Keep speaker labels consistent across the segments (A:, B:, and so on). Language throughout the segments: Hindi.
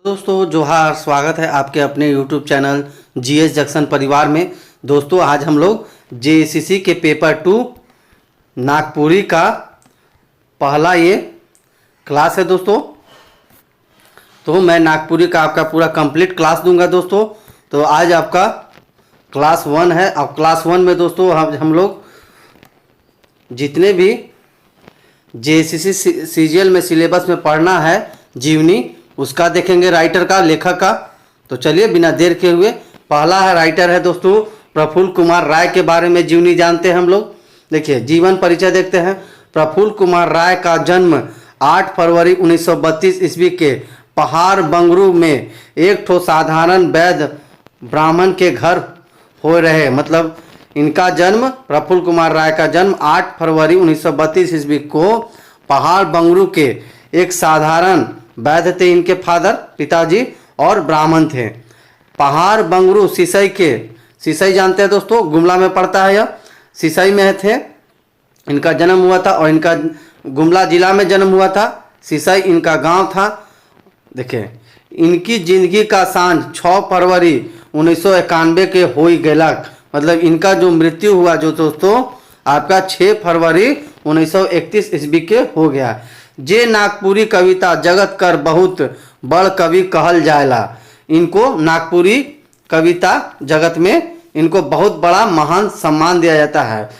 A: दोस्तों जोहार, स्वागत है आपके अपने YouTube चैनल जीएस जंक्शन परिवार में। दोस्तों आज हम लोग जेएससीसी के पेपर 2 नागपुरी का पहला ये क्लास है दोस्तों। तो मैं नागपुरी का आपका पूरा कंप्लीट क्लास दूंगा दोस्तों। तो आज आपका क्लास 1 है। अब क्लास 1 में दोस्तों हम लोग जितने भी जेएससीसी सीजीएल में सिलेबस में पढ़ना है जीवनी, उसका देखेंगे, राइटर का, लेखक का। तो चलिए बिना देर के हुए पहला है राइटर है दोस्तों प्रफुल्ल कुमार राय के बारे में जीवनी जानते हैं हम लोग। देखिए जीवन परिचय देखते हैं। प्रफुल्ल कुमार राय का जन्म 8 फरवरी 1932 ईस्वी के पहाड़ बंगरू में एक ठो साधारण वैद्य ब्राह्मण के घर हो रहे। मतलब इनका जन्म, प्रफुल्ल कुमार राय का जन्म 8 फरवरी 1932 ईस्वी को पहाड़ बंगरू के एक साधारण वैद्य थे इनके फादर, पिताजी, और ब्राह्मण थे। पहाड़ बंगरू सिसई के, सिसई जानते हैं दोस्तों, गुमला में पड़ता है, यह सिसई में थे इनका जन्म हुआ था। और इनका गुमला जिला में जन्म हुआ था। सिसई इनका गांव था। देखिए इनकी जिंदगी का सांझ 6 फरवरी 1991 के होई गेलक। मतलब इनका जो मृत्यु हुआ जो दोस्तों आपका 6 फरवरी 1931 ईस्वी के हो गया। जे नागपुरी कविता जगत कर बहुत बड़ कवि कहल जाएला। इनको नागपुरी कविता जगत में इनको बहुत बड़ा महान सम्मान दिया जाता है।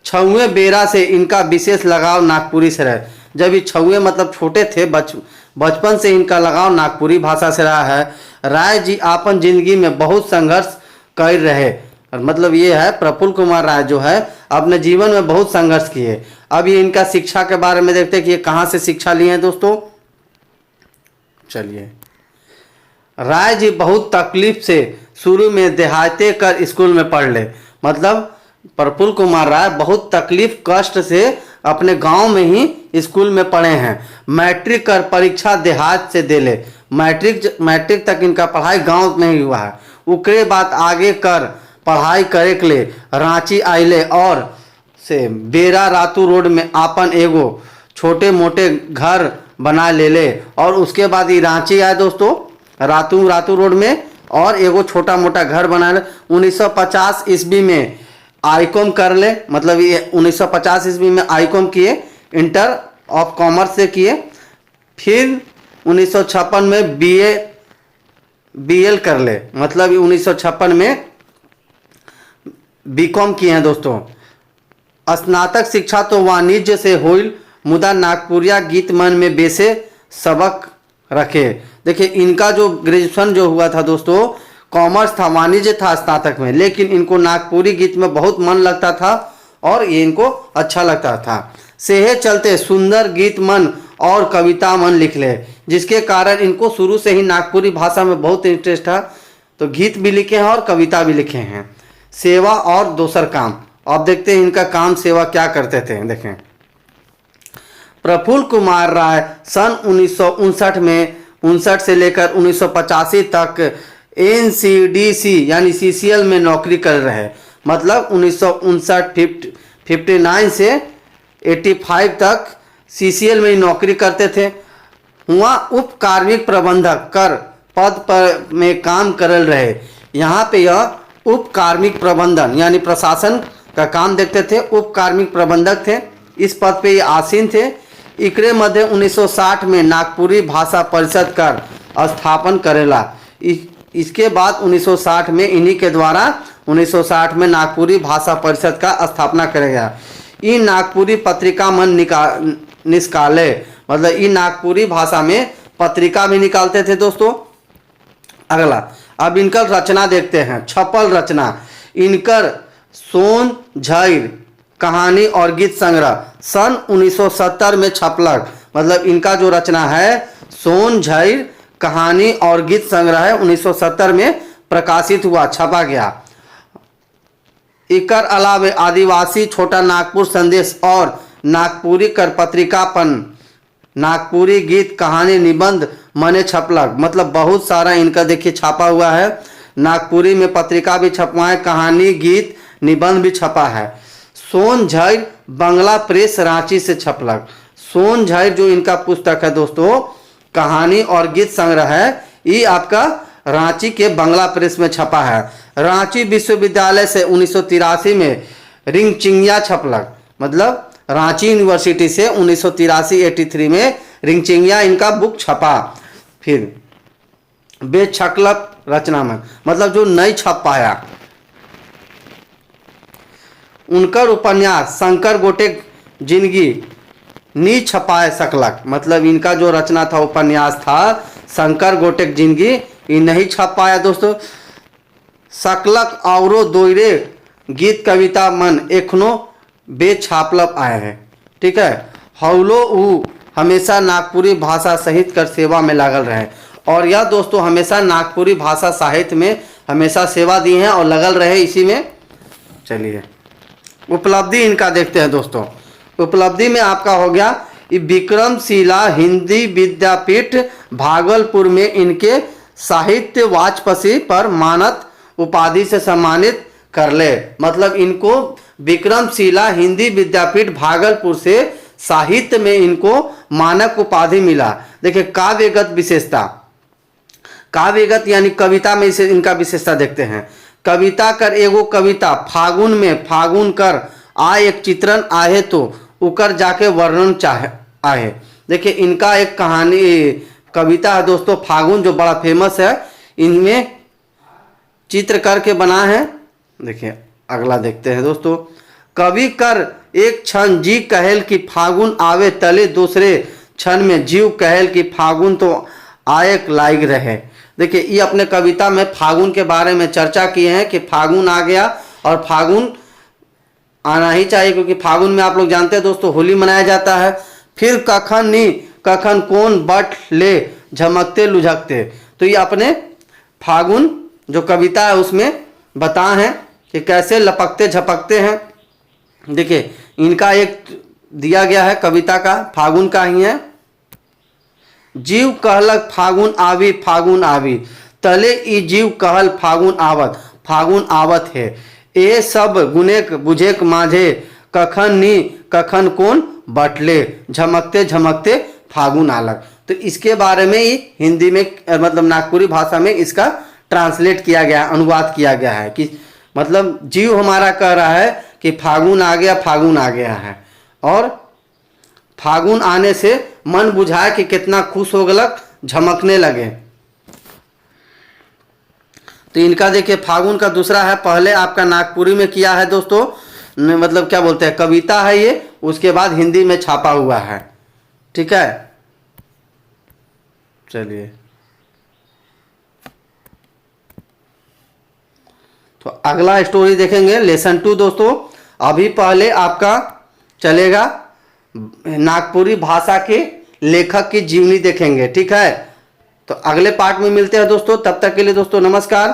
A: छुए बेरा से इनका विशेष लगाव नागपुरी से रहे। जब ये छुए मतलब छोटे थे, बचपन से इनका लगाव नागपुरी भाषा से रहा है। राय जी आपन जिंदगी में बहुत संघर्ष कर रहे। और मतलब ये है प्रफुल्ल कुमार राय जो है अपने जीवन में बहुत संघर्ष किए। अब ये इनका शिक्षा के बारे में देखते हैं कि ये कहाँ से शिक्षा लिए हैं दोस्तों। चलिए, राय जी बहुत तकलीफ से शुरू में देहाते कर स्कूल में पढ़ ले। मतलब प्रफुल्ल कुमार राय बहुत तकलीफ कष्ट से अपने गांव में ही स्कूल में पढ़े हैं। मैट्रिक कर परीक्षा देहात से दे ले। मैट्रिक तक इनका पढ़ाई गांव में ही हुआ है। उसके बाद आगे कर पढ़ाई करे के लिए रांची आइले और से बेरा रातू रोड में आपन एगो छोटे मोटे घर बना ले। और उसके बाद ये रांची आए दोस्तों, रातू रोड में, और एगो छोटा मोटा घर बना ले। 1950 ईस्वी में आईकॉम कर ले। मतलब ये 1950 ईस्वी में आईकॉम किए, इंटर ऑफ कॉमर्स से किए। फिर 1956 में बीएल कर ले। मतलब 1956 में बीकॉम किए हैं दोस्तों। स्नातक शिक्षा तो वाणिज्य से हुई, मुदा नागपुरिया गीत मन में बेसे सबक रखे। देखिए इनका जो ग्रेजुएशन जो हुआ था दोस्तों, कॉमर्स था, वाणिज्य था स्नातक में, लेकिन इनको नागपुरी गीत में बहुत मन लगता था और ये इनको अच्छा लगता था। सेहे चलते सुंदर गीत मन और कविता मन लिख ले, जिसके कारण इनको शुरू से ही नागपुरी भाषा में बहुत इंटरेस्ट था। तो गीत भी लिखे हैं और कविता भी लिखे हैं। सेवा और दोसर काम। अब देखते हैं इनका काम सेवा क्या करते थे। देखें, प्रफुल्ल कुमार राय सन 1959 में 59 से लेकर 1985 तक एनसीडीसी यानी सीसीएल में नौकरी कर रहे। मतलब 1959 से 85 तक सीसीएल में नौकरी करते थे। वहाँ उप कार्मिक प्रबंधक कर पद पर में काम कर रहे। यहाँ पे यह उप कार्मिक प्रबंधन यानी प्रशासन का काम देखते थे। उप कार्मिक प्रबंधक थे, इस पद पे ये आसीन थे। इकरे मध्य 1960 में नागपुरी भाषा परिषद का स्थापन करेला। इसके बाद 1960 में इन्हीं के द्वारा 1960 में नागपुरी भाषा परिषद का स्थापना करेगा। इन नागपुरी पत्रिका मन निकाले। मतलब इन नागपुरी भाषा में पत्रिका भी निकालते थे दोस्तों। अगला अब इनकर रचना देखते हैं। छपल रचना इनकर सोन झैर कहानी और गीत संग्रह सन 1970 में छपलक। मतलब इनका जो रचना है सोन झैर कहानी और गीत संग्रह है 1970 में प्रकाशित हुआ, छपा गया। इकर अलावे आदिवासी छोटा नागपुर संदेश और नागपुरी कर पत्रिकापन नागपुरी गीत कहानी निबंध मने छपलक। मतलब बहुत सारा इनका देखिए छापा हुआ है। नागपुरी में पत्रिका भी छपवा है, कहानी गीत निबंध भी छपा है। सोन झैर बंगला प्रेस रांची से छपलक। सोन झैर जो इनका पुस्तक है दोस्तों, कहानी और गीत संग्रह है, ये आपका रांची के बंगला प्रेस में छपा है। रांची विश्वविद्यालय से 1983 में रिंगचिंगिया छपलक, मतलब रांची यूनिवर्सिटी से 1983 में रिंगचिंगिया इनका बुक छपा। फिर बेछकलक रचना में, मतलब जो नहीं छप पाया। उनकर उपन्यास शंकर गोटेक जिंदगी नी छपाए सकलक, मतलब इनका जो रचना था उपन्यास था शंकर गोटेक जिंदगी, ये नहीं छप पाया दोस्तों। सकलक औरो दोयरे गीत कविता मन एखनो बेछापलब आए हैं। ठीक है, हौलो ऊ हमेशा नागपुरी भाषा साहित्य कर सेवा में लागल रहे, और यह दोस्तों हमेशा नागपुरी भाषा साहित्य में हमेशा सेवा दी है और लगल रहे इसी में। चलिए उपलब्धि इनका देखते हैं दोस्तों। उपलब्धि में आपका हो गया विक्रमशिला हिंदी विद्यापीठ भागलपुर में इनके साहित्य वाचस्पति पर मानद उपाधि से सम्मानित कर ले, मतलब इनको विक्रमशिला हिंदी विद्यापीठ भागलपुर से साहित्य में इनको मानक उपाधि मिला। देखिए काव्यगत विशेषता, काव्यगत यानी कविता में इसे इनका विशेषता देखते हैं। कविता कर एगो कविता फागुन में फागुन कर आ एक चित्रण आहे तो उकर जाके वर्णन चाहे आहे। देखिए इनका एक कहानी कविता है दोस्तों फागुन, जो बड़ा फेमस है, इनमें चित्र करके बना है। देखिए अगला देखते हैं दोस्तों। कवि कर एक क्षण जी कहल कि फागुन आवे तले, दूसरे क्षण में जीव कहल कि फागुन तो आयक लायक रहे। देखिए ये अपने कविता में फागुन के बारे में चर्चा किए हैं कि फागुन आ गया और फागुन आना ही चाहिए, क्योंकि फागुन में आप लोग जानते हैं दोस्तों होली मनाया जाता है। फिर कखन नी कखन कौन बट ले झमकते लुझकते, तो ये अपने फागुन जो कविता है उसमें बताए हैं कि कैसे लपकते झपकते हैं। देखिए इनका एक दिया गया है कविता का, फागुन का ही है। जीव कहलक फागुन आवी तले ई जीव कहल फागुन आवत है। ए सब गुनेक बुझेक माझे कखन नी कखन कौन बटले झमकते झमकते फागुन आलक। तो इसके बारे में ही हिंदी में मतलब नागपुरी भाषा में इसका ट्रांसलेट किया गया, अनुवाद किया गया है कि मतलब जीव हमारा कह रहा है कि फागुन आ गया है, और फागुन आने से मन बुझाए कि कितना खुश हो गलक, झमकने लगे। तो इनका देखिए फागुन का दूसरा है, पहले आपका नागपुरी में किया है दोस्तों, मतलब क्या बोलते हैं कविता है ये, उसके बाद हिंदी में छापा हुआ है। ठीक है, चलिए तो अगला स्टोरी देखेंगे लेसन 2 दोस्तों। अभी पहले आपका चलेगा नागपुरी भाषा के लेखक की जीवनी देखेंगे। ठीक है, तो अगले पार्ट में मिलते हैं दोस्तों, तब तक के लिए दोस्तों नमस्कार।